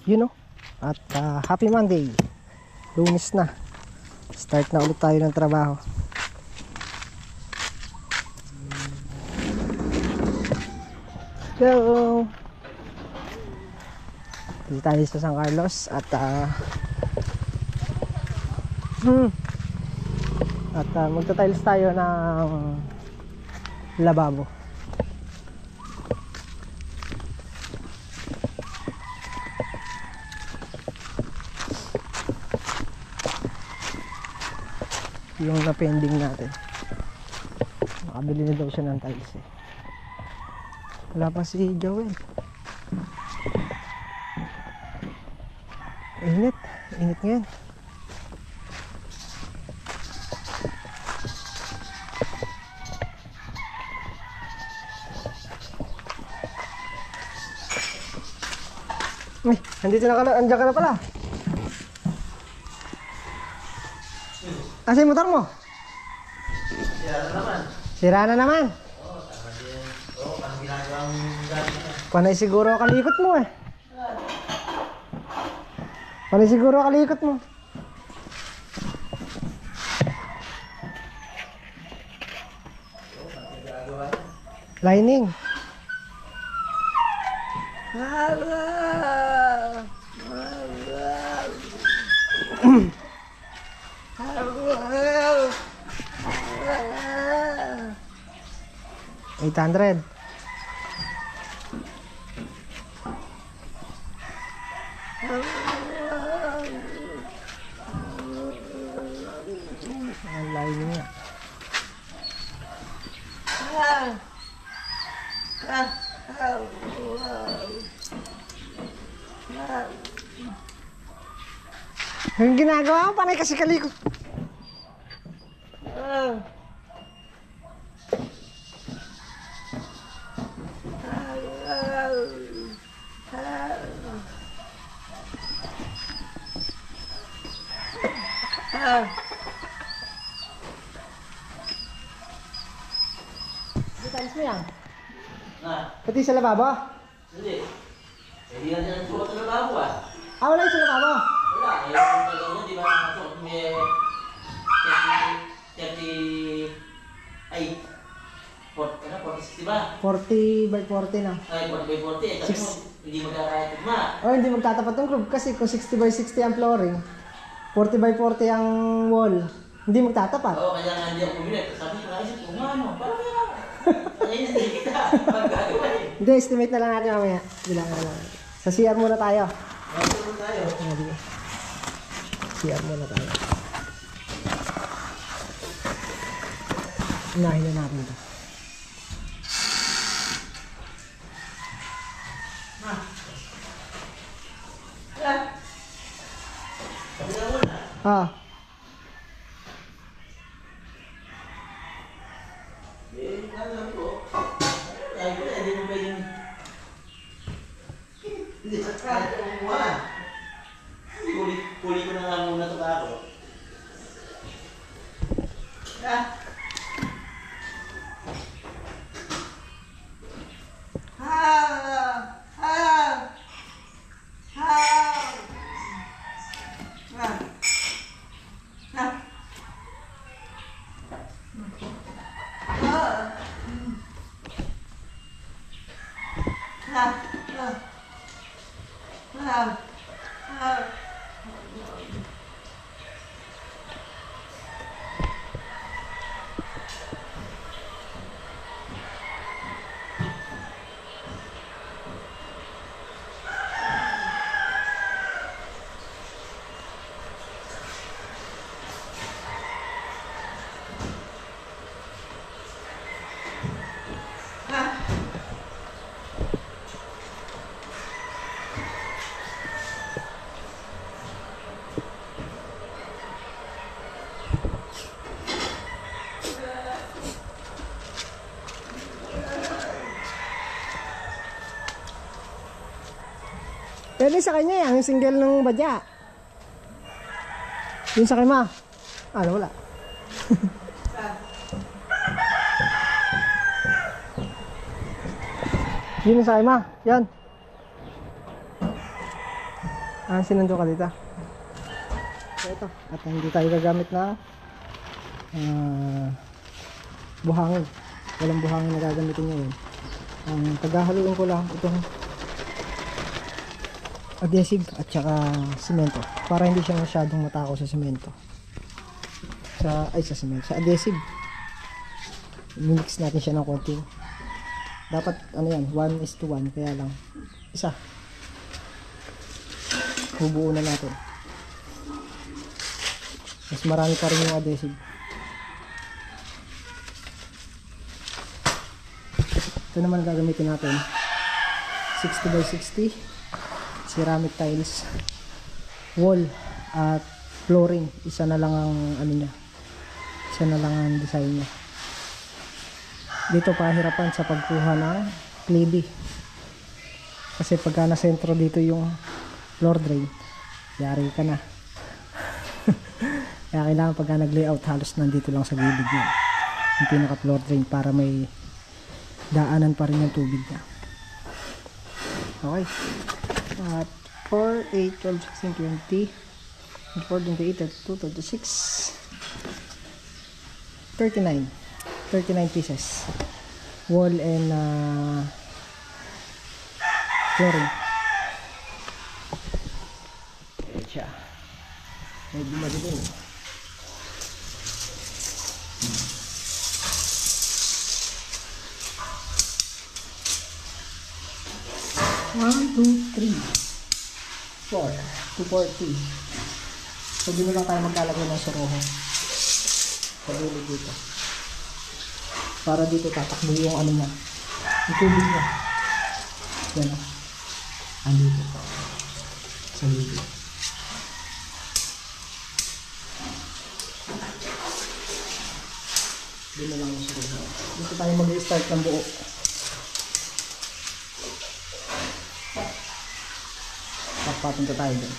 you know. At happy Monday. Lunes na. Start na ulit tayo ng trabaho. Go! Dito tayo sa San Carlos at magta-tiles tayo ng lababo. Yung na-pending natin. Nakabili na daw siya ng tiles eh. Wala pa si Joel. Init. Init ngayon. Ay, andito na ka na. Andiyan ka na pala. Asa yung motor mo? Sira na naman. Sira na naman. Oo, tama din. Oo, parang ginagawang gamit na. Panay siguro kalikot mo eh. Panay siguro kalikot mo. Oo, parang ginagawa niya. Lining. $800. Ang lining niya. Ang ginagawa mo, panay kasi kalikot. Tiles mo yan? Na, Pati sa lababo? hindi. Hindi na siya nagsuot na lababo ah. Wala yung sa lababo. Wala, eh, yung tagal mo, di ba nakasuot may 40 ba? 40 by 40 na. Ay, 40 by 40 eh, kasi mo, hindi magkakaya tugma. Hindi magtatapat yung group kasi kung 60 by 60 ang flooring, 40 by 40 ang wall, hindi magtatapat. Oo, kaya nga hindi ako pumilit. Sabi ko, naisip ko, ano, parang kaya ayun, hindi kita. Magagawa eh. Hindi, estimate na lang natin mamaya. Bilangan lang. Sa CR muna tayo. Magagawa tayo. CR muna tayo. Unahin na natin ito. Sabi na muna. Eh, alam ko. Ay, ko na, hindi mo pwedeng... Hindi sa kaya ko kumuha. Huli ko na nga muna ito ako. Pwede sa kanya yan, yung single ng badya. Yung sa kanya. Wala. Yun yung sa kanya. Yan. sinundo ka dito. So ito, at hindi tayo gagamit ng buhangin. Walang buhangin na gagamitin ngayon. Ang paghahaluin ko lang itong adhesive at saka semento para hindi siya masyadong matakaw sa semento. Sa adhesive. Mix natin siya ng konti. Dapat ano yan, 1:1, kaya lang isa. Bubuo na natin. Mas marami pa rin yung adhesive. Ito naman gagamitin natin 60 by 60 ceramic tiles, wall at flooring. Isa na lang ang ano niya, isa na lang ang design niya. Dito pahirapan sa pagkuha ng clay, kasi pagka na sentro dito yung floor drain, yari ka na. Kaya kailangan pagka nag layout halos nandito lang sa gilid niya yung pinaka floor drain para may daanan pa rin yung tubig niya. Okay. At 4, 8, 12, 16, 20, 4, 28, 32, 36, 39 pieces wall and flooring. Ayan siya. Medyo madilim. One, 2, 3, 4, 240. So dito lang tayo maglalagay ng soroho sa gilid dito para dito tatakbo yung ano niya, yung tubig niya. Yan o, andito sa gilid. Dito lang yung soroho. Dito tayo mag-start ng buo. Papunta tayo dun.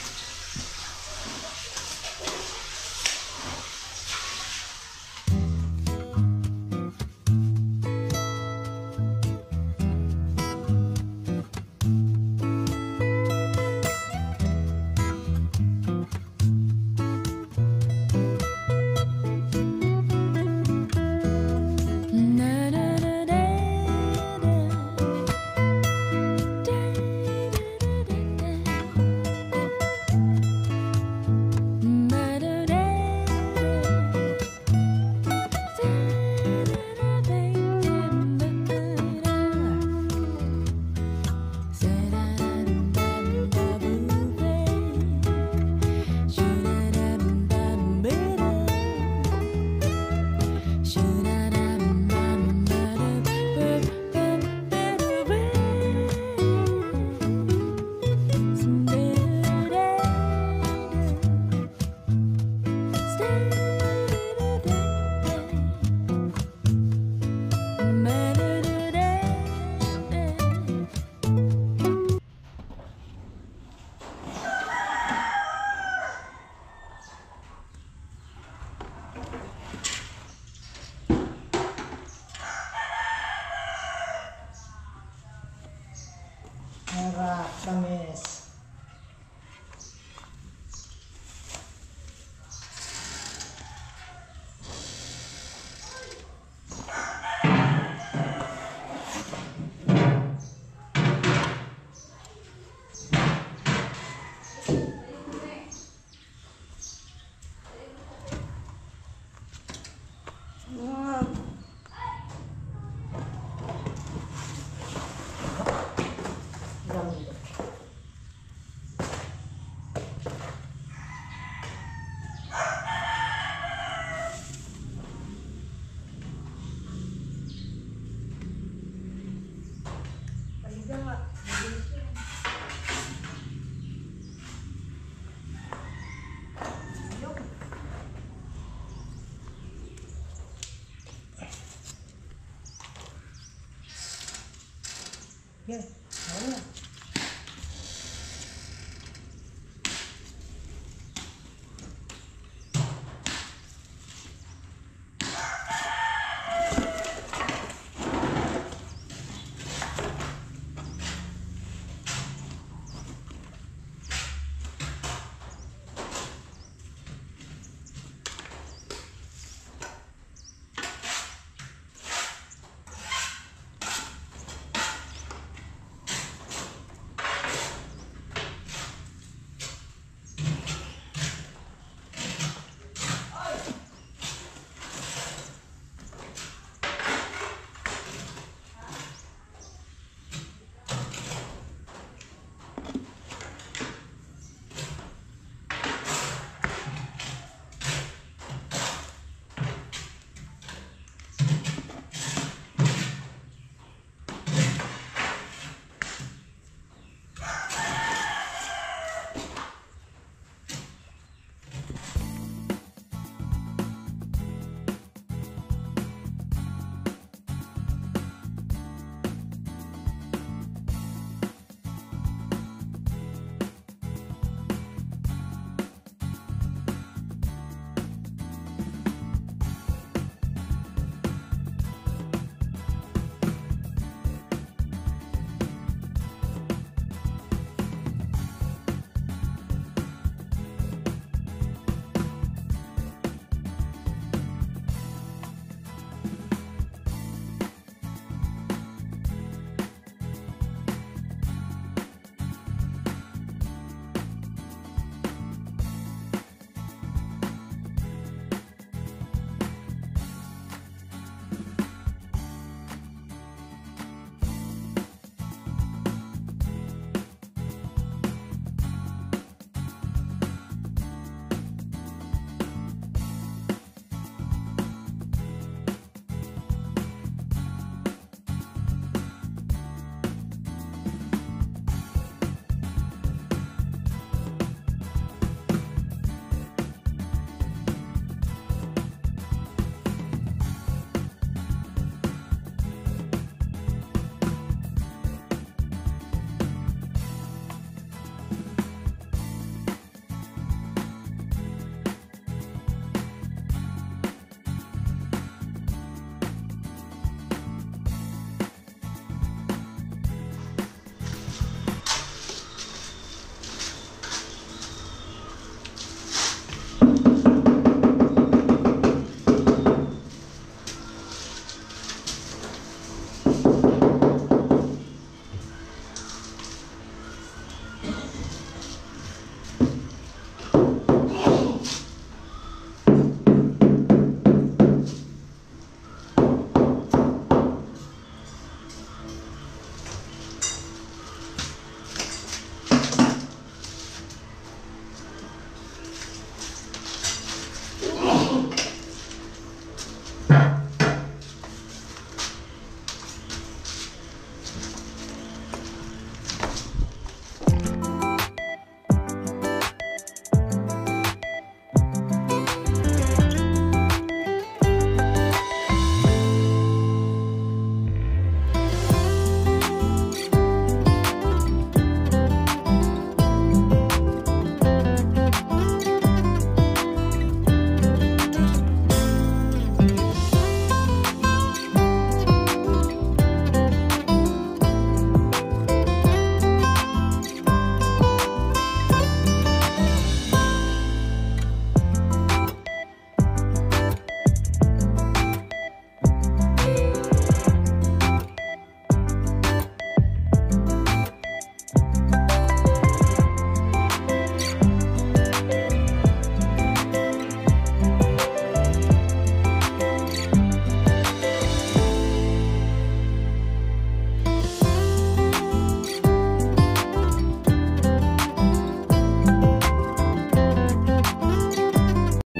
Harap, tamis. Yan, ako na.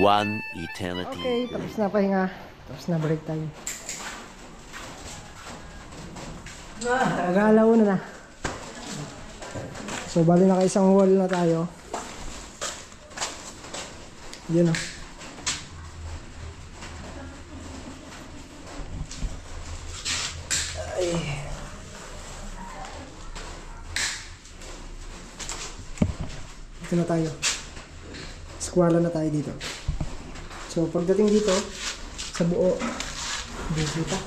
One eternity. Okay, tapos na pahinga. Tapos na break time. Mag-aalaw na. So, bali naka isang wall na tayo. Yun o. Ay. Ito na tayo. Squala na tayo dito. So, pagdating dito, sa buo, hindi kita.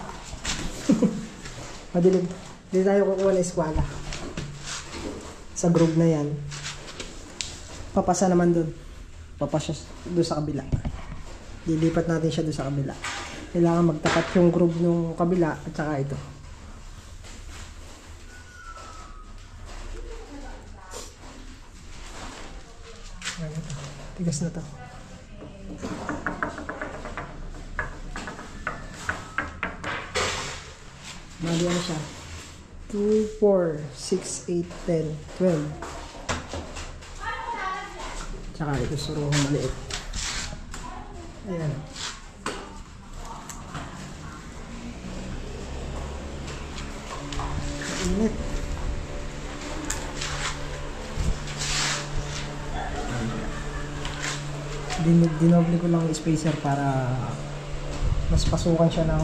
Madilim. Hindi tayo kukuha na squala. Sa groove na yan. Papasa naman dun. Papasa doon sa kabila. Lilipat natin siya doon sa kabila. Kailangan magtapat yung groove nung kabila at saka ito. Ano to? Tigas na to. Bali ano siya? 2, 4, 6, 8, 10, 12. Tsaka ito suruhong maliit. Ayan. Init. Dinoble ko lang yung spacer para mas pasukan siya ng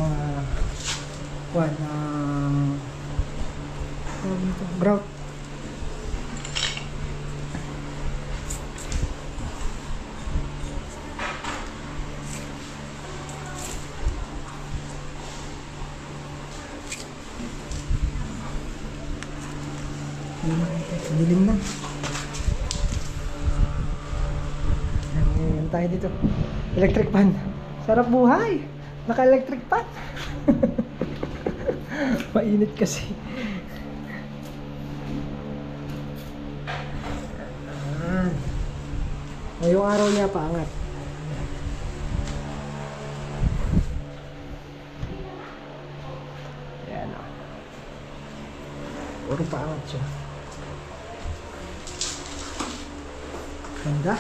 grout. Dilim na. Ayan tayo dito. Electric fan. Sarap buhay. Naka-electric fan. Mainit kasi. Ngayong araw niya paangat. Ayan o. Puro paangat siya. Ganda.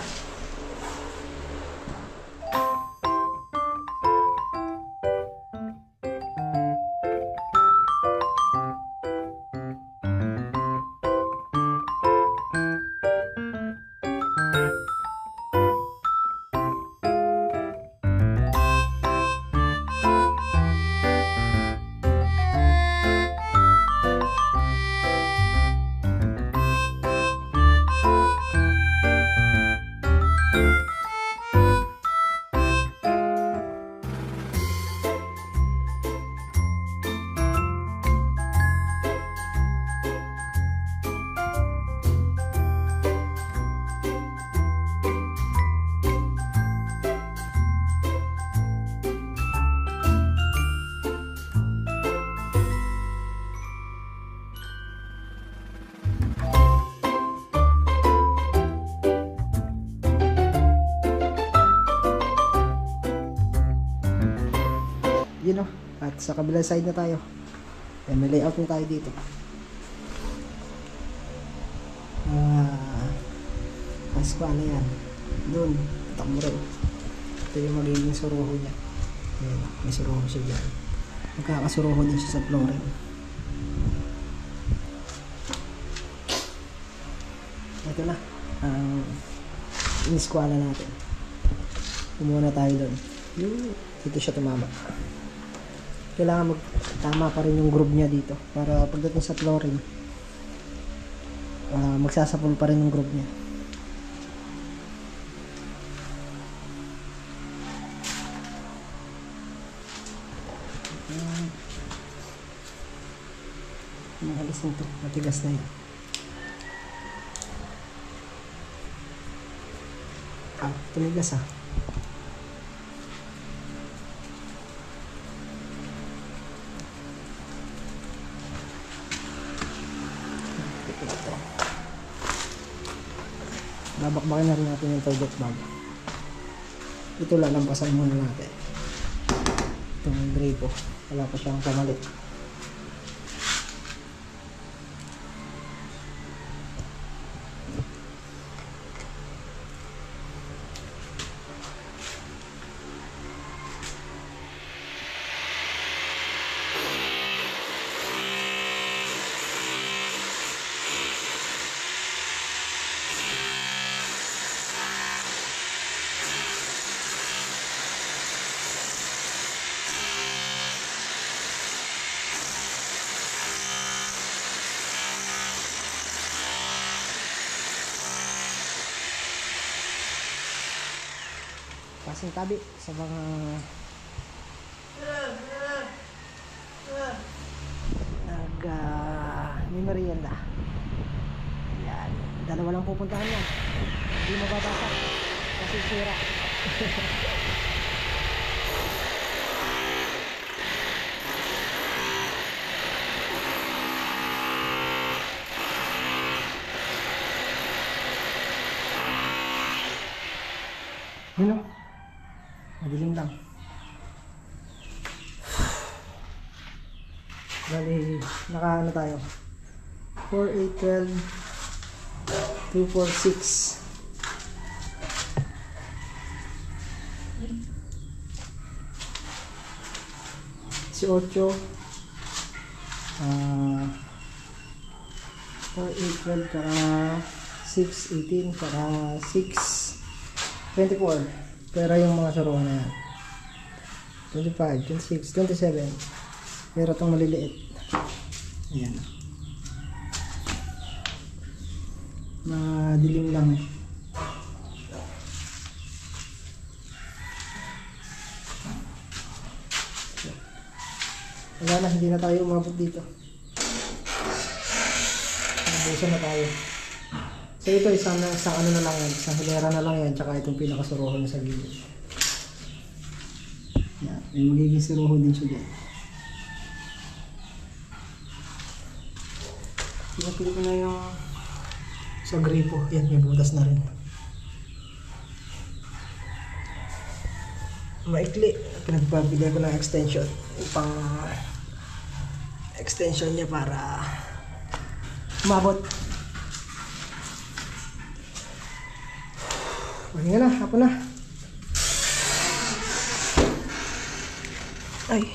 Yun o. At sa kabilang side na tayo. Ayan, may layout na tayo dito. Squala yan. Doon. Takbo rin. Ito yung magiging suruho niya. Ayan, may suruho siya dyan. Magkakasuruho din siya sa flooring. Ito na. Ang in-squala natin. Umuna tayo doon. Dito siya tumama. Kailangan magtama pa rin yung groove niya dito para pagdating sa flooring magsasapol pa rin yung groove niya. Alisin to, matigas na yan. Tumigas babakbakin na rin natin yung toilet bag. Ito lalampasan muna natin itong gripo, wala pa siyang pamalit. kasing tabi sa mga may merienda. Ayan, dalawa lang pupuntahan yan, hindi mababasa kasi sira. Yun o, madilim lang. Bali, naka ano tayo, 4, 8, 12, 2, 4, 6. Si 8, 4, 8, 12, tsaka 6, 18, tsaka 6, 24. Pero yung mga saruhan na yan, 25, 26, 27. Pero itong maliliit, ayan, madilim lang eh. Wala na, hindi na tayo umabot dito. Nabusan na tayo. So ito, isang ano na lang yan, isang hilera na lang yan, tsaka itong pinakasuruhan sa gilid. Yan, may magiging suruho din siya dyan. Pinapili ko na yung sa gripo. Yan, may butas na rin. Maikli. Pinagpabigay ko ng extension. Pang extension niya para umabot. Pahinga na. Hapon na. Ay.